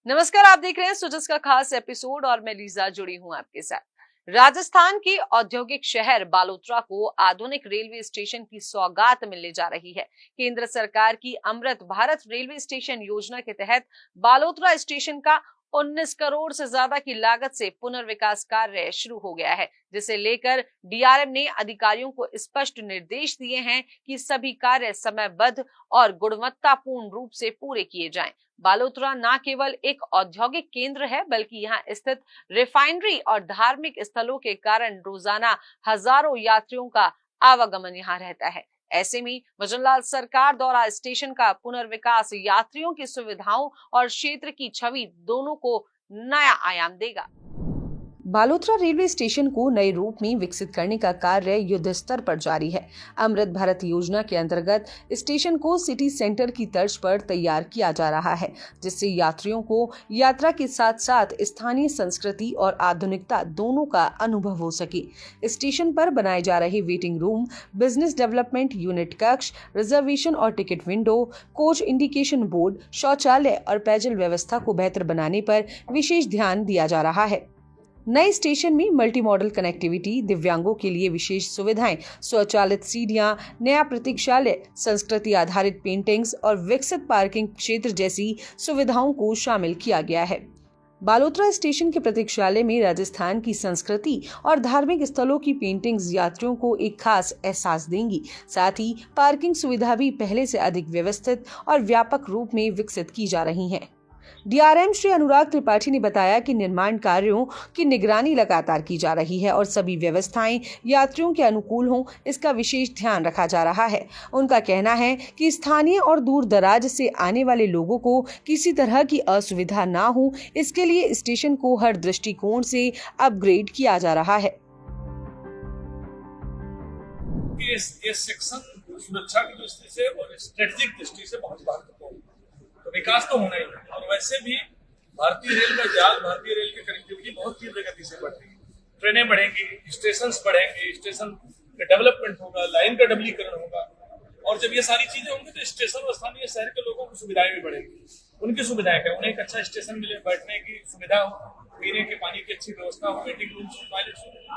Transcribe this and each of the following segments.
नमस्कार, आप देख रहे हैं सुजस का खास एपिसोड और मैं लीजा जुड़ी हूं आपके साथ। राजस्थान के औद्योगिक शहर बालोतरा को आधुनिक रेलवे स्टेशन की सौगात मिलने जा रही है। केंद्र सरकार की अमृत भारत रेलवे स्टेशन योजना के तहत बालोतरा स्टेशन का 19 करोड़ से ज्यादा की लागत से पुनर्विकास कार्य शुरू हो गया है, जिसे लेकर डीआरएम ने अधिकारियों को स्पष्ट निर्देश दिए हैं कि सभी कार्य समयबद्ध और गुणवत्तापूर्ण रूप से पूरे किए जाएं। बालोतरा न केवल एक औद्योगिक केंद्र है, बल्कि यहाँ स्थित रिफाइनरी और धार्मिक स्थलों के कारण रोजाना हजारों यात्रियों का आवागमन यहाँ रहता है। ऐसे में वजनलाल सरकार द्वारा स्टेशन का पुनर्विकास यात्रियों की सुविधाओं और क्षेत्र की छवि दोनों को नया आयाम देगा। बालोतरा रेलवे स्टेशन को नए रूप में विकसित करने का कार्य युद्ध स्तर पर जारी है। अमृत भारत योजना के अंतर्गत स्टेशन को सिटी सेंटर की तर्ज पर तैयार किया जा रहा है, जिससे यात्रियों को यात्रा के साथ साथ स्थानीय संस्कृति और आधुनिकता दोनों का अनुभव हो सके। स्टेशन पर बनाए जा रहे waiting room, business development unit कक्ष, रिजर्वेशन और ticket window, coach indication board, शौचालय और पेयजल व्यवस्था को बेहतर बनाने पर विशेष ध्यान दिया जा रहा है। नए स्टेशन में मल्टी मॉडल कनेक्टिविटी, दिव्यांगों के लिए विशेष सुविधाएं, स्वचालित सीढ़ियां, नया प्रतीक्षालय, संस्कृति आधारित पेंटिंग्स और विकसित पार्किंग क्षेत्र जैसी सुविधाओं को शामिल किया गया है। बालोतरा स्टेशन के प्रतीक्षालय में राजस्थान की संस्कृति और धार्मिक स्थलों की पेंटिंग्स यात्रियों को एक खास एहसास देंगी। साथ ही पार्किंग सुविधा भी पहले से अधिक व्यवस्थित और व्यापक रूप में विकसित की जा रही है। डीआरएम श्री अनुराग त्रिपाठी ने बताया कि निर्माण कार्यों की निगरानी लगातार की जा रही है और सभी व्यवस्थाएं यात्रियों के अनुकूल हों, इसका विशेष ध्यान रखा जा रहा है। उनका कहना है कि स्थानीय और दूर दराज से आने वाले लोगों को किसी तरह की असुविधा ना हो, इसके लिए स्टेशन को हर दृष्टिकोण से अपग्रेड किया जा रहा है। ये सेक्शन सुरक्षा की दृष्टि से और स्ट्रेटेजिक दृष्टि से बहुत महत्वपूर्ण, तो विकास तो होना ही है। और वैसे भी भारतीय रेल का जाल, भारतीय रेल की कनेक्टिविटी बहुत तीव्र गति से बढ़ रही है। ट्रेनें बढ़ेंगी, स्टेशन बढ़ेंगे, स्टेशन का डेवलपमेंट होगा, लाइन का डबलीकरण होगा, और जब ये सारी चीजें होंगी तो स्टेशन और स्थानीय शहर के लोगों की सुविधाएं भी बढ़ेंगी। उनकी सुविधाएं क्या, उन्हें एक अच्छा स्टेशन मिले, बैठने की सुविधा हो, पीने के पानी की अच्छी व्यवस्था हो, वेटिंग रूम, टॉयलेट,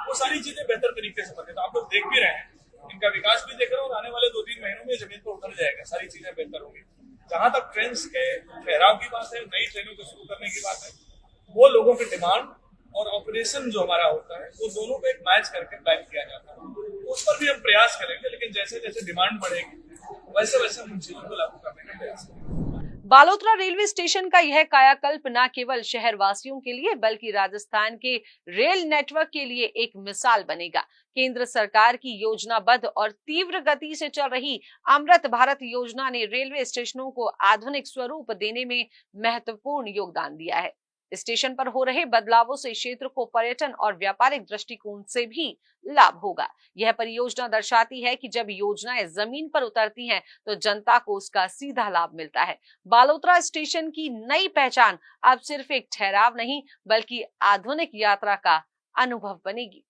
वो सारी चीजें बेहतर तरीके से बने। तो आप लोग देख भी रहे हैं, इनका विकास भी देख रहे हैं और आने वाले 2-3 महीनों में जमीन पर उतर जाएगा, सारी चीजें बेहतर होंगी। जहां तक ट्रेन के ठहराव की बात है, नई ट्रेनों को शुरू करने की बात है, वो लोगों के डिमांड और ऑपरेशन जो हमारा होता है, वो दोनों को एक मैच करके प्लान किया जाता है। उस पर भी हम प्रयास करेंगे, लेकिन जैसे जैसे डिमांड बढ़ेगी वैसे वैसे हम उन चीजों को लागू करने का प्रयास करेंगे। बालोतरा रेलवे स्टेशन का यह कायाकल्प न केवल शहर वासियों के लिए बल्कि राजस्थान के रेल नेटवर्क के लिए एक मिसाल बनेगा। केंद्र सरकार की योजनाबद्ध और तीव्र गति से चल रही अमृत भारत योजना ने रेलवे स्टेशनों को आधुनिक स्वरूप देने में महत्वपूर्ण योगदान दिया है। स्टेशन पर हो रहे बदलावों से क्षेत्र को पर्यटन और व्यापारिक दृष्टिकोण से भी लाभ होगा। यह परियोजना दर्शाती है कि जब योजनाएं जमीन पर उतरती हैं तो जनता को उसका सीधा लाभ मिलता है। बालोतरा स्टेशन की नई पहचान अब सिर्फ एक ठहराव नहीं बल्कि आधुनिक यात्रा का अनुभव बनेगी।